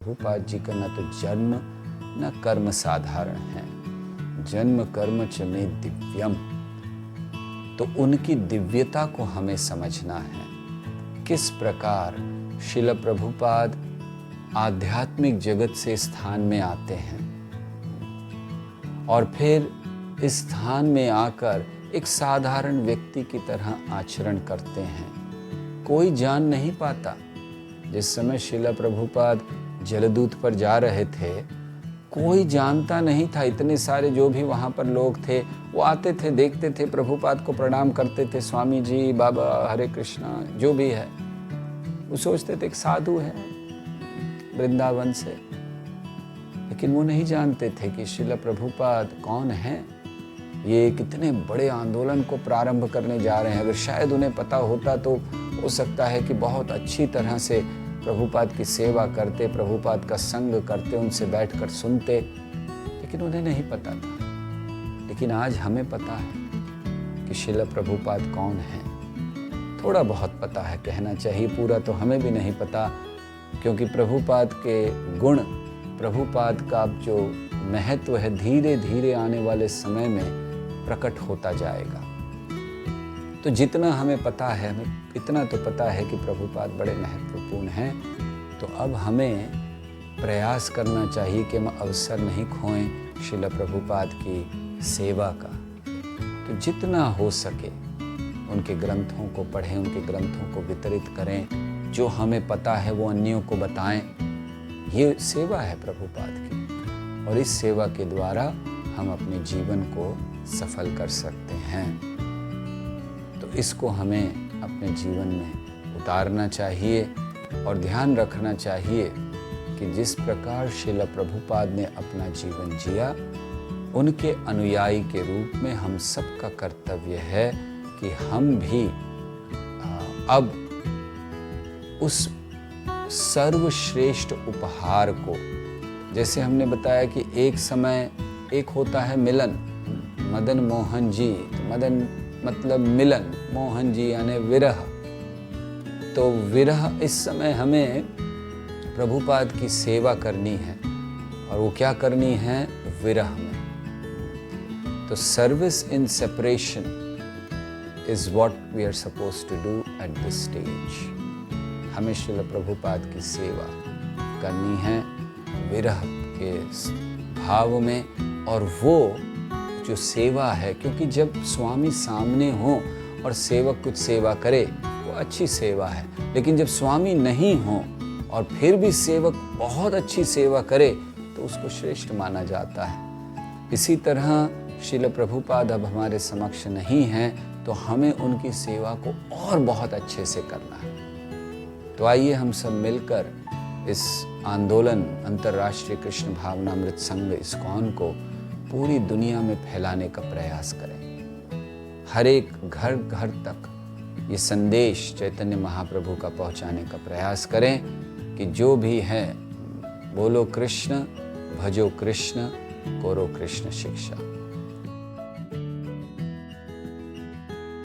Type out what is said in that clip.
प्रभुपाद जी का न तो जन्म न कर्म साधारण है। जन्म कर्म च मे दिव्यम। तो उनकी दिव्यता को हमें समझना है। किस प्रकार श्रील प्रभुपाद आध्यात्मिक जगत से स्थान में आते हैं और फिर इस स्थान में आकर एक साधारण व्यक्ति की तरह आचरण करते हैं। कोई जान नहीं पाता। जिस समय श्रील प्रभुपाद जलदूत पर जा रहे थे, कोई जानता नहीं था। इतने सारे जो भी वहाँ पर लोग थे वो आते थे, देखते थे, प्रभुपाद को प्रणाम करते थे, स्वामी जी, बाबा, हरे कृष्णा, जो भी है। वो सोचते थे एक साधु है वृंदावन से, लेकिन वो नहीं जानते थे कि श्रील प्रभुपाद कौन है। ये कितने बड़े आंदोलन को प्रारंभ करने जा रहे हैं। अगर शायद उन्हें पता होता तो हो सकता है कि बहुत अच्छी तरह से प्रभुपाद की सेवा करते, प्रभुपाद का संग करते, उनसे बैठकर सुनते, लेकिन उन्हें नहीं पता था। लेकिन आज हमें पता है कि श्रील प्रभुपाद कौन है। थोड़ा बहुत पता है कहना चाहिए, पूरा तो हमें भी नहीं पता, क्योंकि प्रभुपाद के गुण, प्रभुपाद का जो महत्व है, धीरे धीरे आने वाले समय में प्रकट होता जाएगा। तो जितना हमें पता है, हमें इतना तो पता है कि प्रभुपाद बड़े महत्वपूर्ण हैं। तो अब हमें प्रयास करना चाहिए कि हम अवसर नहीं खोएं श्रील प्रभुपाद की सेवा का। तो जितना हो सके उनके ग्रंथों को पढ़ें, उनके ग्रंथों को वितरित करें। जो हमें पता है वो अन्यों को बताएं। ये सेवा है प्रभुपाद की, और इस सेवा के द्वारा हम अपने जीवन को सफल कर सकते हैं। तो इसको हमें अपने जीवन में उतारना चाहिए और ध्यान रखना चाहिए कि जिस प्रकार श्रील प्रभुपाद ने अपना जीवन जिया, उनके अनुयायी के रूप में हम सबका कर्तव्य है कि हम भी अब उस सर्वश्रेष्ठ उपहार को, जैसे हमने बताया कि एक समय एक होता है मिलन, मदन मोहन जी, तो मदन मतलब मिलन, मोहन जी यानी विरह। तो विरह, इस समय हमें प्रभुपाद की सेवा करनी है, और वो क्या करनी है? विरह में। तो service in separation is what we are supposed to do at this stage. हमें श्रील प्रभुपाद की सेवा करनी है विरह के भाव में। और वो जो सेवा है, क्योंकि जब स्वामी सामने हो और सेवक कुछ सेवा करे वो अच्छी सेवा है, लेकिन जब स्वामी नहीं हो और फिर भी सेवक बहुत अच्छी सेवा करे तो उसको श्रेष्ठ माना जाता है। इसी तरह श्रील प्रभुपाद अब हमारे समक्ष नहीं हैं, तो हमें उनकी सेवा को और बहुत अच्छे से करना है। तो आइए हम सब मिलकर इस आंदोलन, अंतर्राष्ट्रीय कृष्ण भावनामृत संघ इस्कॉन को पूरी दुनिया में फैलाने का प्रयास करें। हर एक घर घर तक ये संदेश चैतन्य महाप्रभु का पहुंचाने का प्रयास करें कि जो भी है, बोलो कृष्ण, भजो कृष्ण, करो कृष्ण शिक्षा।